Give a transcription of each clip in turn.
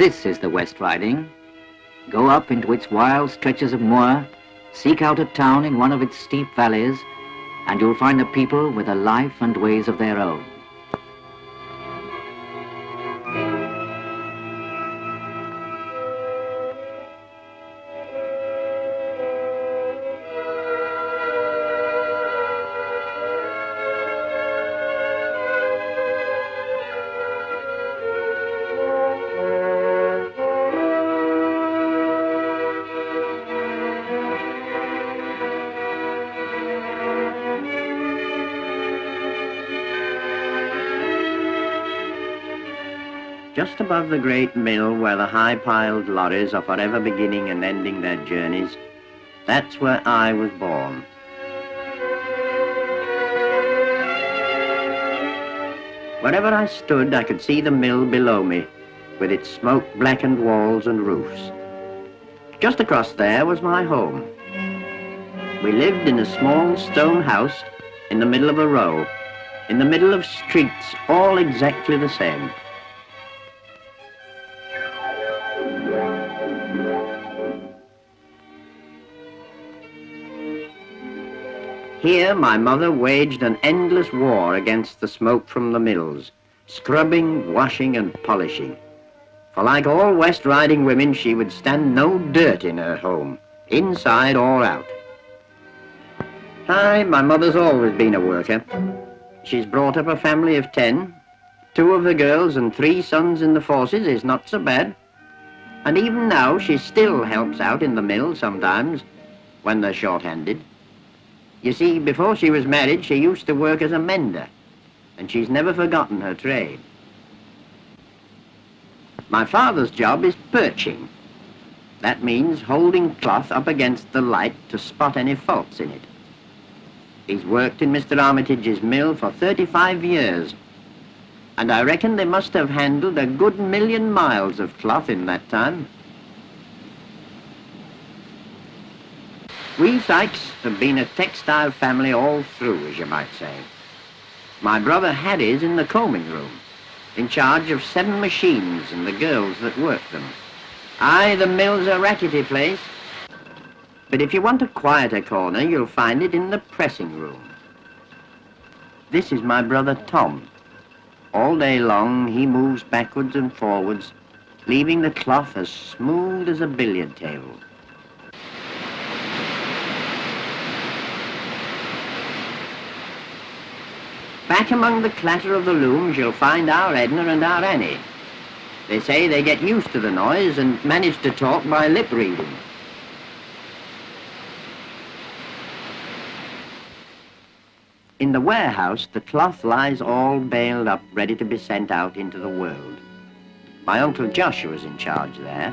This is the West Riding. Go up into its wild stretches of moor, seek out a town in one of its steep valleys, and you'll find a people with a life and ways of their own. Just above the great mill where the high-piled lorries are forever beginning and ending their journeys, that's where I was born. Wherever I stood, I could see the mill below me, with its smoke-blackened walls and roofs. Just across there was my home. We lived in a small stone house in the middle of a row, in the middle of streets all exactly the same. Here my mother waged an endless war against the smoke from the mills, scrubbing, washing and polishing. For like all West Riding women, she would stand no dirt in her home, inside or out. Aye, my mother's always been a worker. She's brought up a family of 10. 2 of the girls and 3 sons in the forces is not so bad. And even now she still helps out in the mill sometimes, when they're short-handed. You see, before she was married, she used to work as a mender, and she's never forgotten her trade. My father's job is perching. That means holding cloth up against the light to spot any faults in it. He's worked in Mr. Armitage's mill for 35 years, and I reckon they must have handled a good 1,000,000 miles of cloth in that time. We Sykes have been a textile family all through, as you might say. My brother Harry's in the combing room, in charge of 7 machines and the girls that work them. Aye, the mill's a rackety place, but if you want a quieter corner, you'll find it in the pressing room. This is my brother Tom. All day long, he moves backwards and forwards, leaving the cloth as smooth as a billiard table. Back among the clatter of the looms, you'll find our Edna and our Annie. They say they get used to the noise and manage to talk by lip reading. In the warehouse, the cloth lies all baled up, ready to be sent out into the world. My Uncle Joshua's in charge there.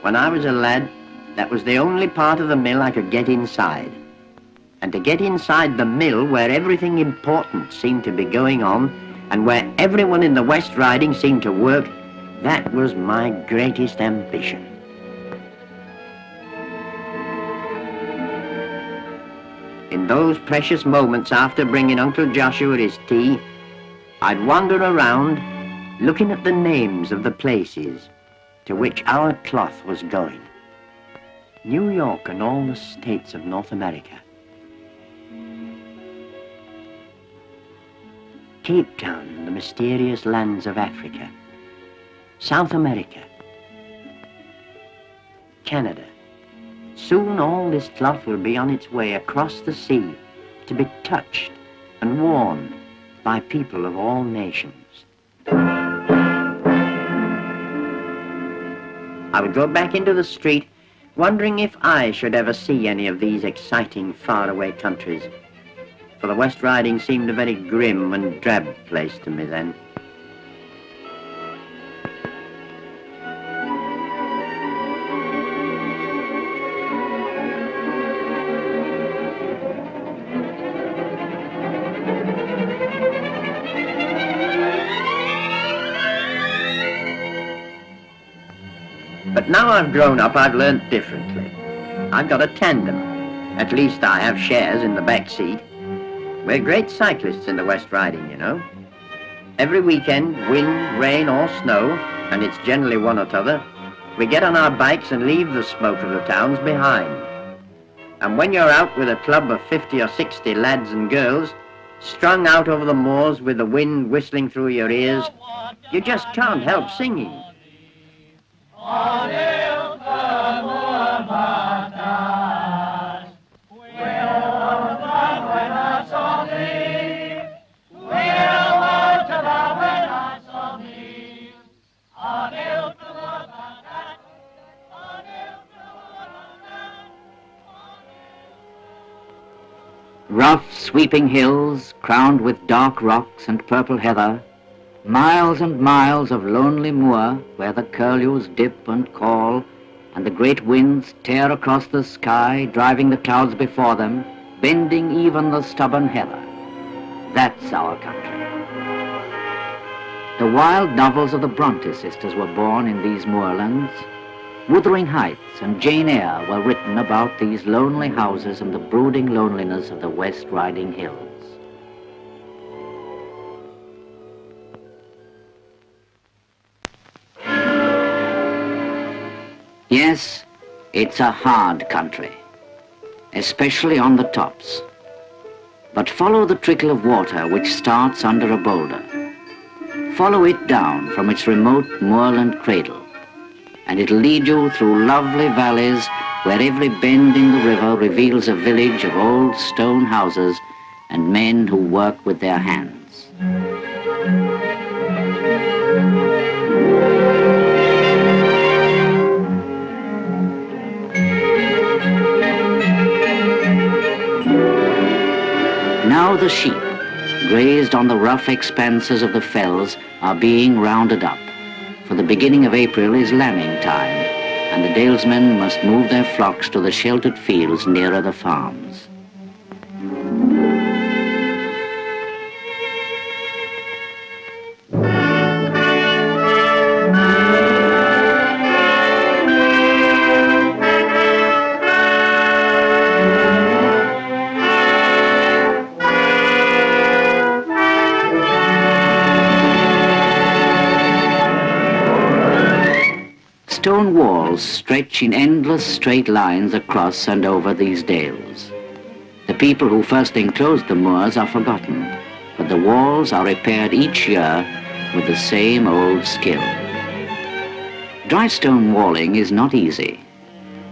When I was a lad, that was the only part of the mill I could get inside. And to get inside the mill where everything important seemed to be going on and where everyone in the West Riding seemed to work, that was my greatest ambition. In those precious moments after bringing Uncle Joshua his tea, I'd wander around looking at the names of the places to which our cloth was going. New York and all the states of North America. Cape Town and the mysterious lands of Africa. South America. Canada. Soon all this cloth will be on its way across the sea to be touched and worn by people of all nations. I would go back into the street, wondering if I should ever see any of these exciting, faraway countries. For the West Riding seemed a very grim and drab place to me then. But now I've grown up, I've learnt differently. I've got a tandem. At least I have shares in the back seat. We're great cyclists in the West Riding, you know. Every weekend, wind, rain or snow, and it's generally one or t'other, we get on our bikes and leave the smoke of the towns behind. And when you're out with a club of 50 or 60 lads and girls, strung out over the moors with the wind whistling through your ears, you just can't help singing. Rough, sweeping hills, crowned with dark rocks and purple heather, miles and miles of lonely moor where the curlews dip and call, and the great winds tear across the sky, driving the clouds before them, bending even the stubborn heather. That's our country. The wild novels of the Bronte sisters were born in these moorlands. Wuthering Heights and Jane Eyre were written about these lonely houses and the brooding loneliness of the West Riding Hills. Yes, it's a hard country, especially on the tops. But follow the trickle of water which starts under a boulder. Follow it down from its remote moorland cradle, and it'll lead you through lovely valleys where every bend in the river reveals a village of old stone houses and men who work with their hands. Now the sheep, grazed on the rough expanses of the fells, are being rounded up. For the beginning of April is lambing time, and the dalesmen must move their flocks to the sheltered fields nearer the farms. Stone walls stretch in endless straight lines across and over these dales. The people who first enclosed the moors are forgotten, but the walls are repaired each year with the same old skill. Dry stone walling is not easy.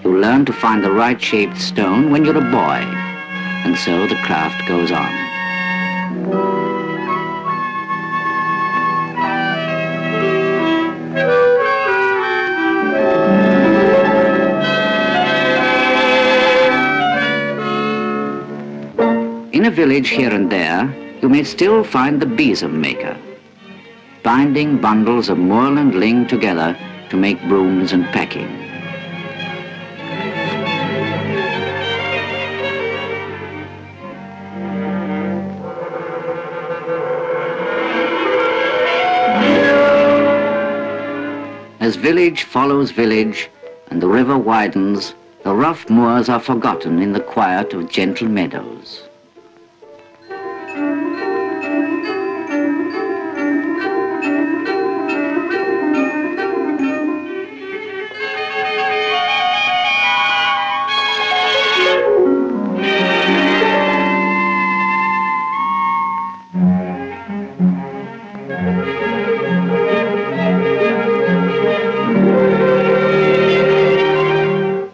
You learn to find the right shaped stone when you're a boy, and so the craft goes on. In a village here and there, you may still find the besom maker, binding bundles of moorland ling together to make brooms and packing. As village follows village and the river widens, the rough moors are forgotten in the quiet of gentle meadows.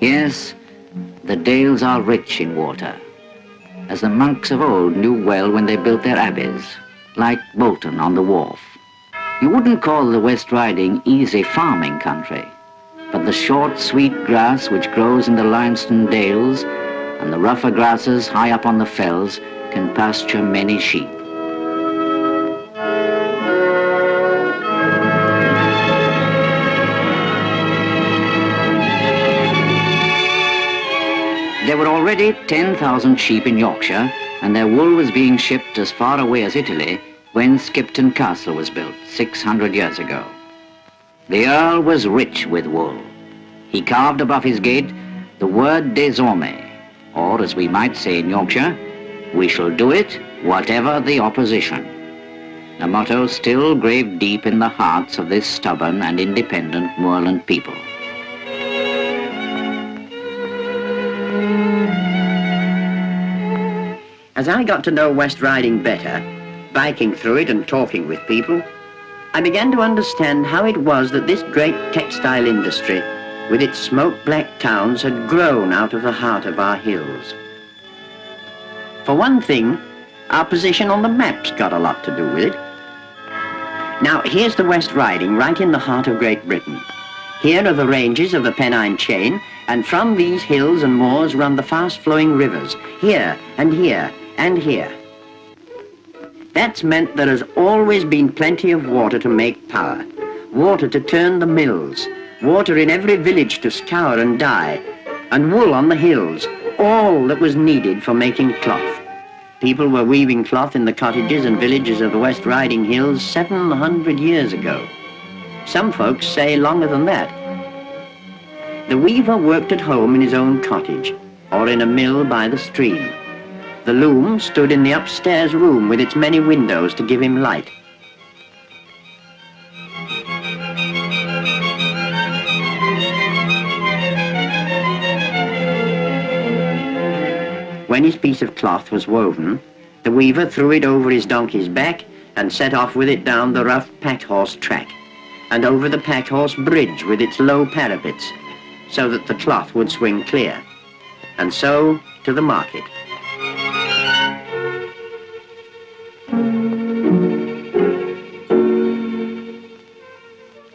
Yes, the dales are rich in water, as the monks of old knew well when they built their abbeys, like Bolton on the wharf. You wouldn't call the West Riding easy farming country, but the short, sweet grass which grows in the limestone dales and the rougher grasses high up on the fells can pasture many sheep. There were already 10,000 sheep in Yorkshire, and their wool was being shipped as far away as Italy when Skipton Castle was built 600 years ago. The Earl was rich with wool. He carved above his gate the word désormais, or as we might say in Yorkshire, we shall do it whatever the opposition. A motto still graved deep in the hearts of this stubborn and independent moorland people. As I got to know West Riding better, biking through it and talking with people, I began to understand how it was that this great textile industry, with its smoke-black towns, had grown out of the heart of our hills. For one thing, our position on the map's got a lot to do with it. Now, here's the West Riding, right in the heart of Great Britain. Here are the ranges of the Pennine chain, and from these hills and moors run the fast-flowing rivers, here and here and here. That's meant there has always been plenty of water to make power, water to turn the mills, water in every village to scour and dye, and wool on the hills, all that was needed for making cloth. People were weaving cloth in the cottages and villages of the West Riding Hills 700 years ago. Some folks say longer than that. The weaver worked at home in his own cottage, or in a mill by the stream. The loom stood in the upstairs room with its many windows to give him light. When his piece of cloth was woven, the weaver threw it over his donkey's back and set off with it down the rough pack-horse track and over the pack-horse bridge with its low parapets, so that the cloth would swing clear, and so to the market.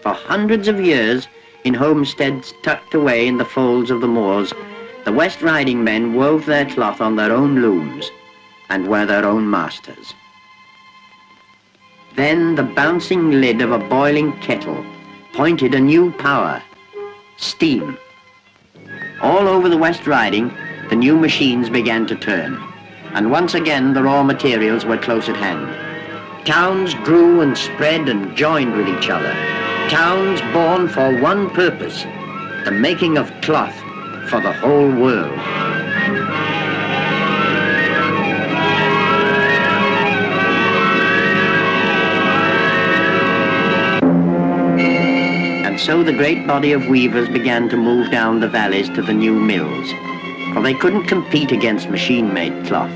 For hundreds of years, in homesteads tucked away in the folds of the moors, the West Riding men wove their cloth on their own looms and were their own masters. Then the bouncing lid of a boiling kettle pointed a new power, steam. All over the West Riding, the new machines began to turn, and once again the raw materials were close at hand. Towns grew and spread and joined with each other. Towns born for one purpose, the making of cloth for the whole world. And so the great body of weavers began to move down the valleys to the new mills, for they couldn't compete against machine-made cloth.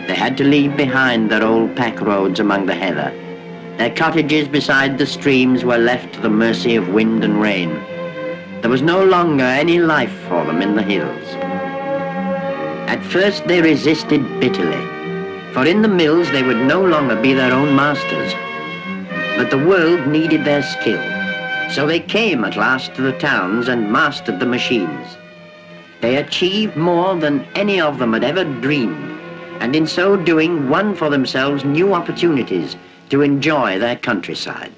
They had to leave behind their old pack roads among the heather. Their cottages beside the streams were left to the mercy of wind and rain. There was no longer any life for them in the hills. At first they resisted bitterly, for in the mills they would no longer be their own masters. But the world needed their skill, so they came at last to the towns and mastered the machines. They achieved more than any of them had ever dreamed, and in so doing won for themselves new opportunities to enjoy their countryside.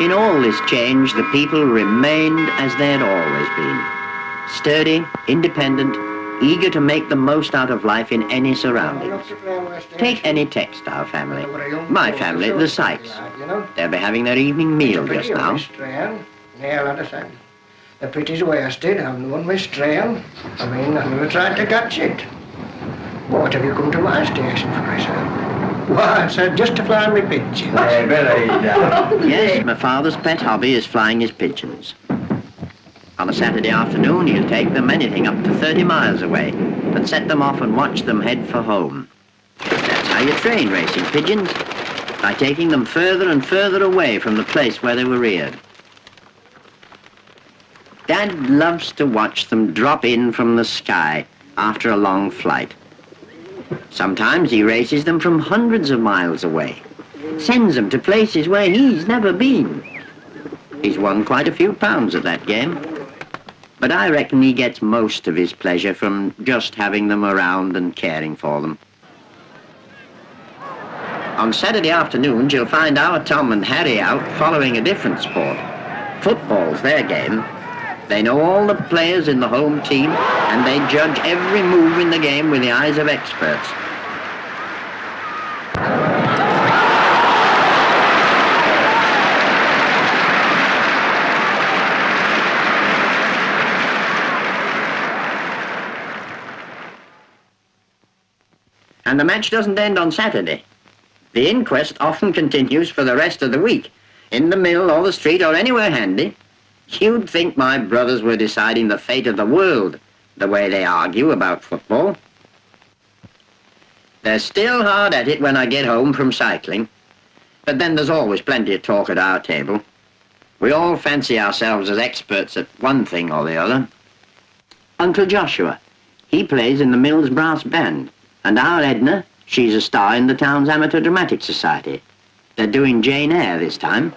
In all this change, the people remained as they had always been. Sturdy, independent, eager to make the most out of life in any surroundings. Take any textile family. My family, the Sykes. They'll be having their evening meal just now. The prettiest wasted, I've known Miss Trail. I mean, I've never tried to catch it. What have you come to my station for, I said? Why, I said, just to fly me pigeons. Yes, my father's pet hobby is flying his pigeons. On a Saturday afternoon, he'll take them anything up to 30 miles away and set them off and watch them head for home. That's how you train racing pigeons, by taking them further and further away from the place where they were reared. Dad loves to watch them drop in from the sky after a long flight. Sometimes he races them from hundreds of miles away, sends them to places where he's never been. He's won quite a few pounds at that game, but I reckon he gets most of his pleasure from just having them around and caring for them. On Saturday afternoons, you'll find our Tom and Harry out following a different sport. Football's their game. They know all the players in the home team, and they judge every move in the game with the eyes of experts. And the match doesn't end on Saturday. The inquest often continues for the rest of the week, in the mill or the street or anywhere handy. You'd think my brothers were deciding the fate of the world, the way they argue about football. They're still hard at it when I get home from cycling, but then there's always plenty of talk at our table. We all fancy ourselves as experts at one thing or the other. Uncle Joshua, he plays in the mill's brass band, and our Edna, she's a star in the town's amateur dramatic society. They're doing Jane Eyre this time.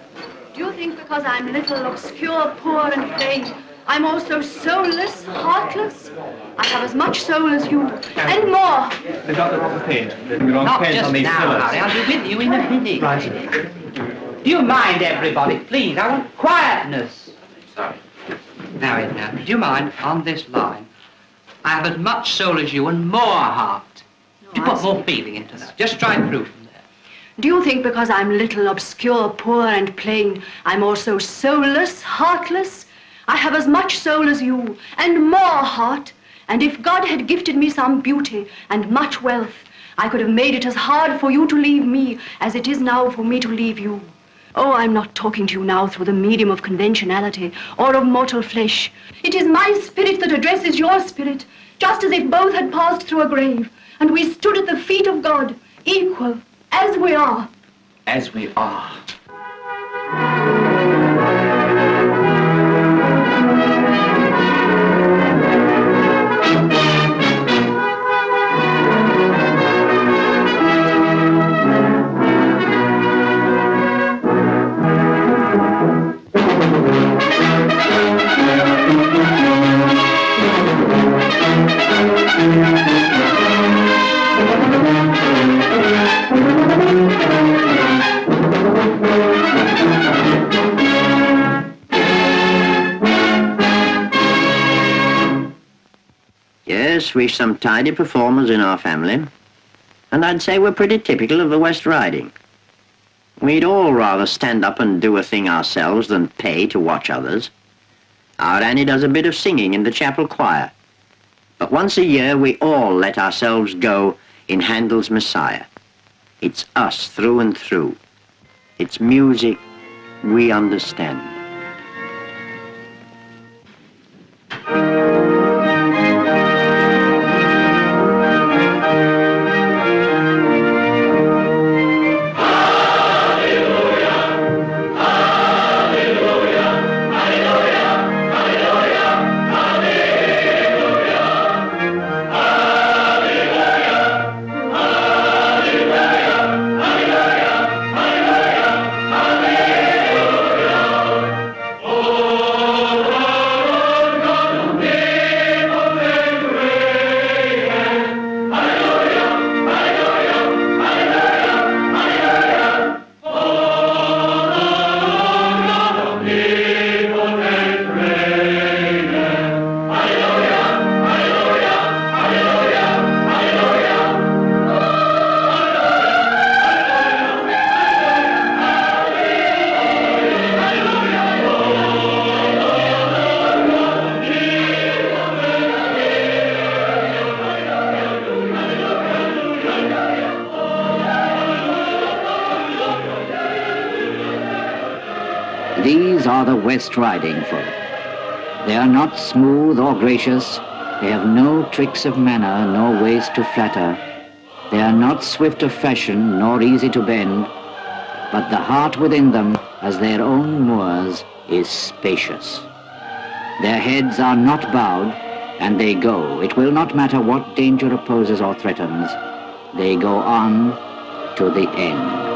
Do you think because I'm little, obscure, poor and plain, I'm also soulless, heartless? I have as much soul as you, and more. They've got the wrong pen. They've got the wrong pen on these pillars. Harry, I'll be with you in a minute. Right. Do you mind, everybody? Please, I want quietness. Sorry. Now, Edna, do you mind, on this line, I have as much soul as you and more heart. Do you put more feeling into that? Just try through from there. Do you think because I'm little, obscure, poor and plain, I'm also soulless, heartless? I have as much soul as you, and more heart. And if God had gifted me some beauty and much wealth, I could have made it as hard for you to leave me as it is now for me to leave you. Oh, I'm not talking to you now through the medium of conventionality or of mortal flesh. It is my spirit that addresses your spirit, just as if both had passed through a grave, and we stood at the feet of God, equal, as we are. As we are. Yes, we've some tidy performers in our family, and I'd say we're pretty typical of the West Riding. We'd all rather stand up and do a thing ourselves than pay to watch others. Our Annie does a bit of singing in the chapel choir, but once a year we all let ourselves go in Handel's Messiah. It's us through and through. It's music we understand. These are the West Riding folk. They are not smooth or gracious. They have no tricks of manner, nor ways to flatter. They are not swift of fashion, nor easy to bend. But the heart within them, as their own moors, is spacious. Their heads are not bowed, and they go. It will not matter what danger opposes or threatens. They go on to the end.